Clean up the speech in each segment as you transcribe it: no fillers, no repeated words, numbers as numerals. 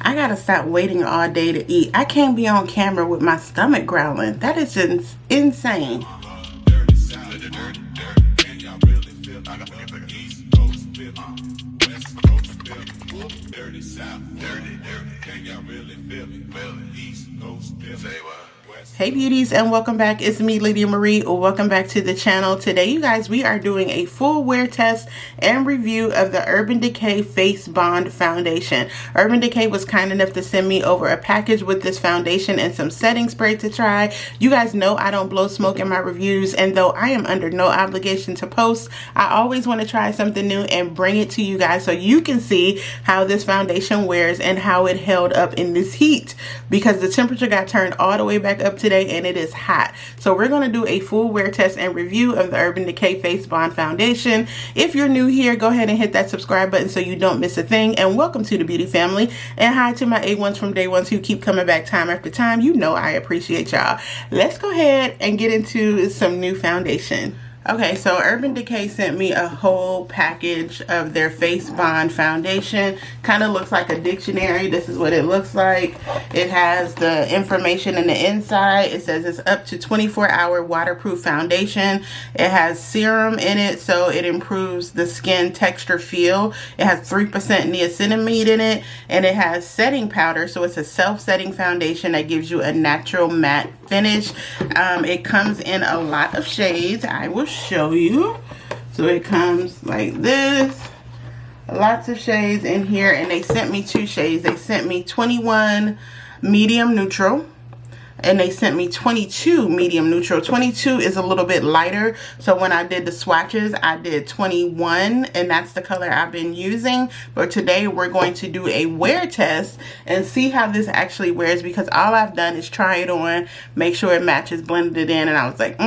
I gotta stop waiting all day to eat. I can't be on camera with my stomach growling. That is just insane. Hey beauties, and welcome back. It's me, Lydia Marie. Welcome back to the channel. Today, you guys, we are doing a full wear test and review of the Urban Decay Face Bond Foundation. Urban Decay was kind enough to send me over a package with this foundation and some setting spray to try. You guys know I don't blow smoke in my reviews, and though I am under no obligation to post, I always want to try something new and bring it to you guys so you can see how this foundation wears and how it held up in this heat, because the temperature got turned all the way back up today and it is hot. So we're going to do a full wear test and review of the Urban Decay Face Bond Foundation. If you're new here, go ahead and hit that subscribe button so you don't miss a thing, and welcome to the beauty family. And hi to my A1s from day ones who keep coming back time after time. You know I appreciate y'all. Let's go ahead and get into some new foundation. Okay, so Urban Decay sent me a whole package of their Face Bond Foundation. Kind of looks like a dictionary. This is what it looks like. It has the information in the inside. It says it's up to 24-hour waterproof foundation. It has serum in it, so it improves the skin texture feel. It has 3% niacinamide in it, and it has setting powder, so it's a self-setting foundation that gives you a natural matte finish. It comes in a lot of shades. I will show you. So it comes like this, lots of shades in here, and they sent me two shades. They sent me 21 medium neutral, and they sent me 22 medium neutral. 22 is a little bit lighter, so when I did the swatches, I did 21, and that's the color I've been using. But today we're going to do a wear test and see how this actually wears, because all I've done is try it on, make sure it matches, blend it in, and I was like,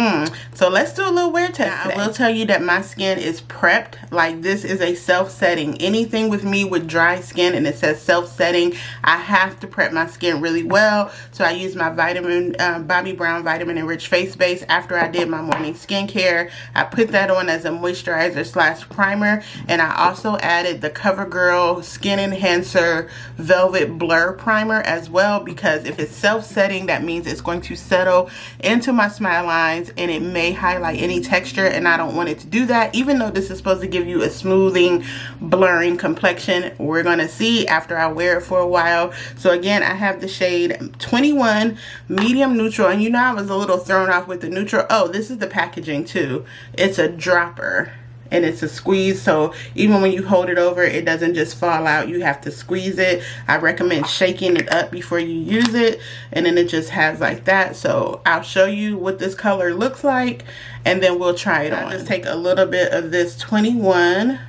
So let's do a little wear test today. I will tell you that my skin is prepped. Like, this is a self-setting. Anything with me with dry skin and it says self-setting, I have to prep my skin really well. So I use my Bobbi Brown Vitamin Enriched Face Base after I did my morning skincare. I put that on as a moisturizer slash primer, and I also added the CoverGirl Skin Enhancer Velvet Blur Primer as well, because if it's self-setting, that means it's going to settle into my smile lines and it may highlight any texture, and I don't want it to do that. Even though this is supposed to give you a smoothing, blurring complexion, we're gonna see after I wear it for a while. So again, I have the shade 21 medium neutral, and you know I was a little thrown off with the neutral. Oh, this is the packaging too. It's a dropper and it's a squeeze, so even when you hold it over, it doesn't just fall out. You have to squeeze it. I recommend shaking it up before you use it, and then it just has like that. So I'll show you what this color looks like, and then we'll try it on. I'll just take a little bit of this 21.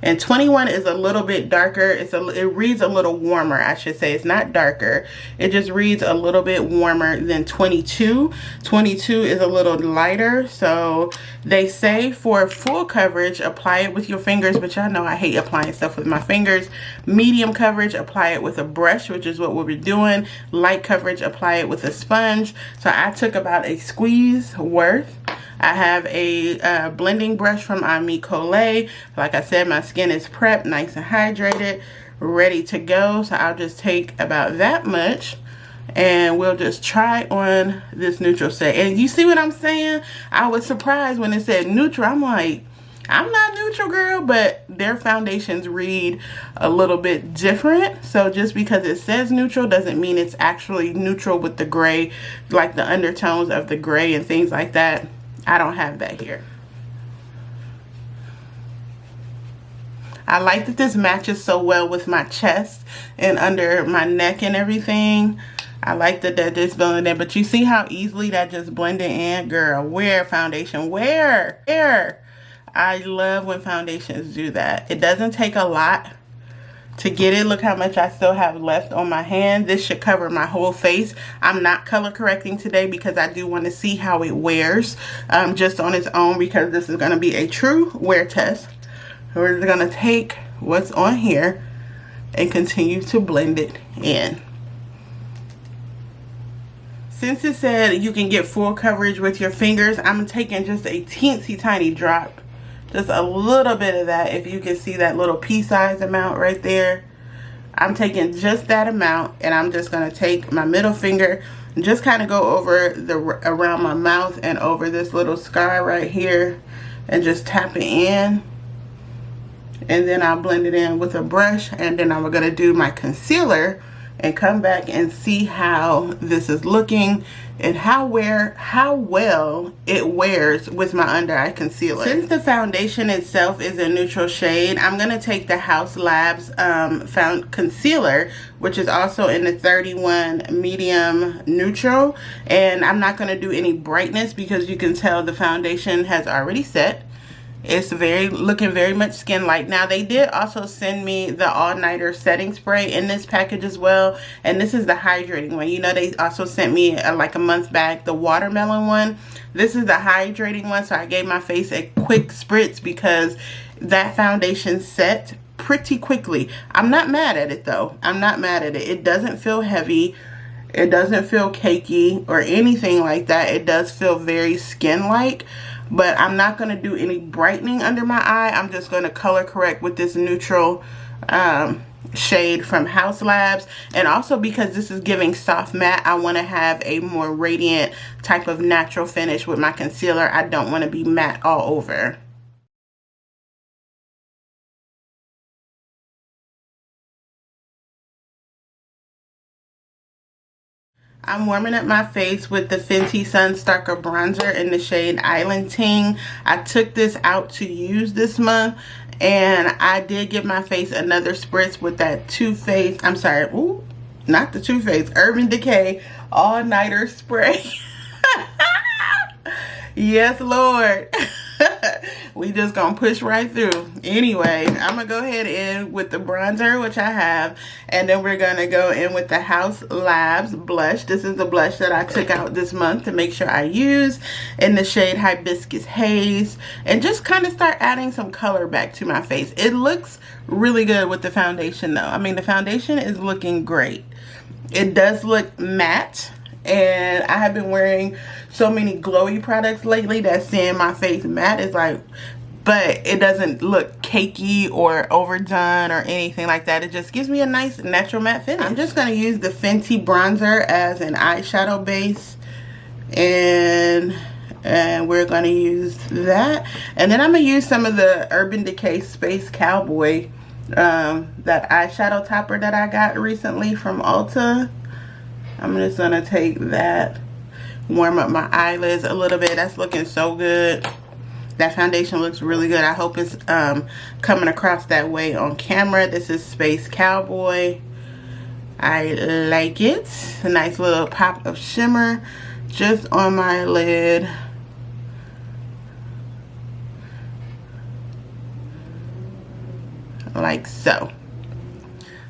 And 21 is a little bit darker. It reads a little warmer, I should say. It's not darker. It just reads a little bit warmer than 22. 22 is a little lighter. So they say for full coverage, apply it with your fingers. But y'all know I hate applying stuff with my fingers. Medium coverage, apply it with a brush, which is what we'll be doing. Light coverage, apply it with a sponge. So I took about a squeeze worth. I have a blending brush from Ami Collet. Like I said, my skin is prepped, nice and hydrated, ready to go. So I'll just take about that much, and we'll just try on this neutral set. And you see what I'm saying? I was surprised when it said neutral. I'm like, I'm not neutral, girl, but their foundations read a little bit different. So just because it says neutral doesn't mean it's actually neutral with the gray, like the undertones of the gray and things like that. I don't have that here. I like that this matches so well with my chest and under my neck and everything. I like that this blended in, but you see how easily that just blended in? Girl, wear foundation, wear. I love when foundations do that. It doesn't take a lot to get it. Look how much I still have left on my hand. This should cover my whole face. I'm not color correcting today because I do want to see how it wears just on its own, because this is going to be a true wear test. We're going to take what's on here and continue to blend it in. Since it said you can get full coverage with your fingers, I'm taking just a teensy tiny drop. Just a little bit of that. If you can see that little pea-sized amount right there, I'm taking just that amount, and I'm just going to take my middle finger and just kind of go over around my mouth and over this little scar right here and just tap it in. And then I'll blend it in with a brush, and then I'm going to do my concealer and come back and see how this is looking and how well it wears with my under eye concealer. Since the foundation itself is a neutral shade, I'm going to take the Haus Labs concealer, which is also in the 31 medium neutral, and I'm not going to do any brightness because you can tell the foundation has already set. It's looking very much skin-like. Now, they did also send me the all-nighter setting spray in this package as well. And this is the hydrating one. You know, they also sent me like a month back the watermelon one. This is the hydrating one. So I gave my face a quick spritz because that foundation set pretty quickly. I'm not mad at it though. I'm not mad at it. It doesn't feel heavy. It doesn't feel cakey or anything like that. It does feel very skin-like. But I'm not going to do any brightening under my eye. I'm just going to color correct with this neutral shade from Haus Labs. And also because this is giving soft matte, I want to have a more radiant type of natural finish with my concealer. I don't want to be matte all over. I'm warming up my face with the Fenty Sun Starker Bronzer in the shade Island Ting. I took this out to use this month, and I did give my face another spritz with that not the Too Faced, Urban Decay All Nighter Spray. Yes, Lord. We just gonna push right through. Anyway, I'm gonna go ahead in with the bronzer, which I have, and then we're gonna go in with the Haus Labs blush. This is the blush that I took out this month to make sure I use in the shade Hibiscus Haze, and just kind of start adding some color back to my face. It looks really good with the foundation though. I mean, the foundation is looking great. It does look matte. And I have been wearing so many glowy products lately that seeing my face matte is like, but it doesn't look cakey or overdone or anything like that. It just gives me a nice natural matte finish. I'm just going to use the Fenty bronzer as an eyeshadow base, and we're going to use that. And then I'm going to use some of the Urban Decay Space Cowboy, that eyeshadow topper that I got recently from Ulta. I'm just going to take that, warm up my eyelids a little bit. That's looking so good. That foundation looks really good. I hope it's coming across that way on camera. This is Space Cowboy. I like it. A nice little pop of shimmer just on my lid. Like so.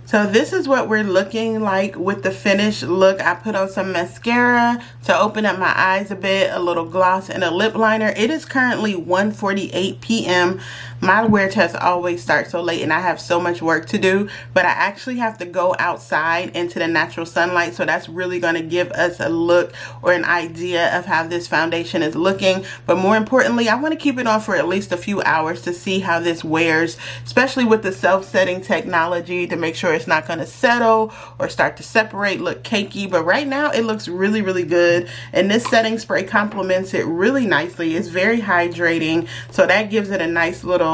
So this is what we're looking like with the finished look. I put on some mascara to open up my eyes a bit, a little gloss, and a lip liner. It is currently 1:48 p.m. My wear test always starts so late and I have so much work to do, but I actually have to go outside into the natural sunlight, so that's really going to give us a look or an idea of how this foundation is looking. But more importantly, I want to keep it on for at least a few hours to see how this wears, especially with the self-setting technology, to make sure it's not going to settle or start to separate, look cakey. But right now it looks really, really good, and this setting spray complements it really nicely. It's very hydrating, so that gives it a nice little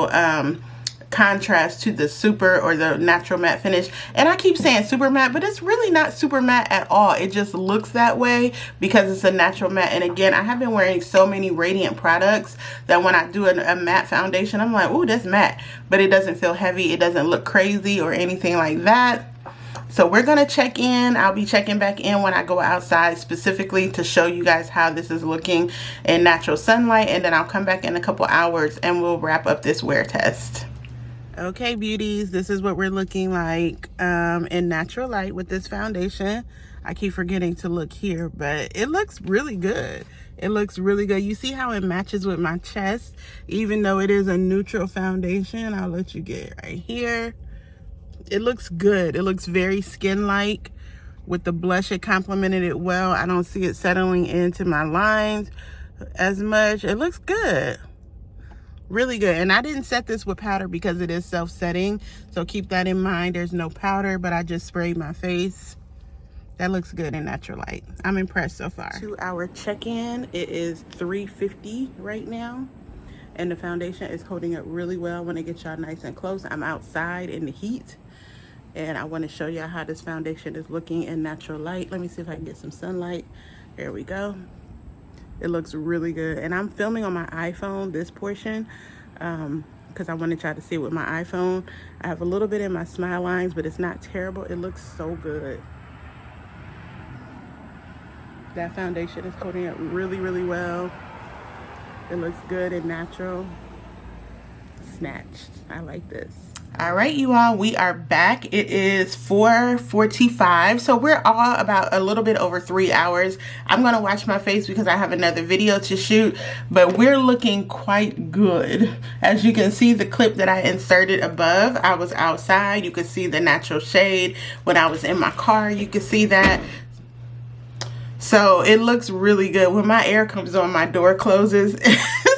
contrast to the super or the natural matte finish. And I keep saying super matte, but it's really not super matte at all. It just looks that way because it's a natural matte. And again, I have been wearing so many radiant products that when I do a matte foundation, I'm like, ooh, that's matte, but it doesn't feel heavy. It doesn't look crazy or anything like that. So we're going to check in. I'll be checking back in when I go outside specifically to show you guys how this is looking in natural sunlight. And then I'll come back in a couple hours and we'll wrap up this wear test. Okay, beauties, this is what we're looking like in natural light with this foundation. I keep forgetting to look here, but it looks really good. It looks really good. You see how it matches with my chest, even though it is a neutral foundation. I'll let you get right here. It looks good. It looks very skin-like. With the blush, it complemented it well. I don't see it settling into my lines as much. It looks good. Really good. And I didn't set this with powder because it is self-setting, so keep that in mind. There's no powder, but I just sprayed my face. That looks good in natural light. I'm impressed so far. 2-hour check-in. It is 3:50 right now, and the foundation is holding up really well. I want to get y'all nice and close. I'm outside in the heat, and I want to show y'all how this foundation is looking in natural light. Let me see if I can get some sunlight. There we go. It looks really good. And I'm filming on my iPhone, this portion, because I wanted y'all to see it with my iPhone. I have a little bit in my smile lines, but it's not terrible. It looks so good. That foundation is holding up really, really well. It looks good and natural. Snatched. I like this. All right, you all, we are back. It is 4:45, so we're all about a little bit over 3 hours. I'm gonna watch my face because I have another video to shoot, but we're looking quite good. As you can see, the clip that I inserted above, I was outside. You could see the natural shade. When I was in my car, you could see that. So it looks really good. When my air comes on, my door closes.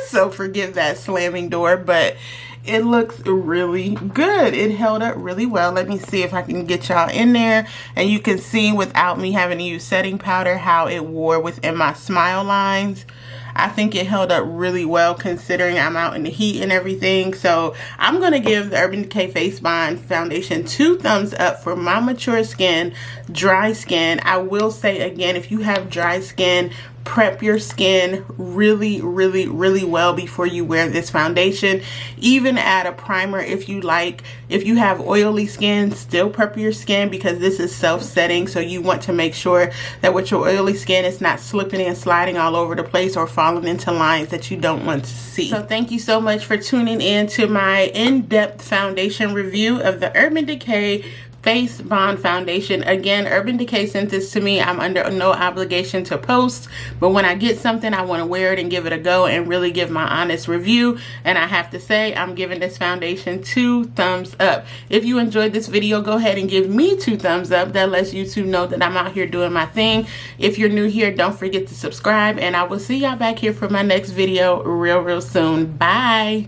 So forgive that slamming door, but it looks really good. It held up really well. Let me see if I can get y'all in there, and you can see without me having to use setting powder how it wore within my smile lines. I think it held up really well considering I'm out in the heat and everything. So I'm going to give the Urban Decay Face Bond Foundation 2 thumbs up for my mature skin, dry skin. I will say again, if you have dry skin, prep your skin really, really, really well before you wear this foundation. Even add a primer if you like. If you have oily skin, still prep your skin because this is self-setting. So you want to make sure that with your oily skin, it's not slipping and sliding all over the place or falling into lines that you don't want to see. So thank you so much for tuning in to my in-depth foundation review of the Urban Decay Face Bond Foundation. Again, Urban Decay sent this to me. I'm under no obligation to post, but when I get something, I want to wear it and give it a go and really give my honest review. And I have to say, I'm giving this foundation 2 thumbs up. If you enjoyed this video, go ahead and give me 2 thumbs up. That lets YouTube know that I'm out here doing my thing. If you're new here, don't forget to subscribe, and I will see y'all back here for my next video real soon. Bye.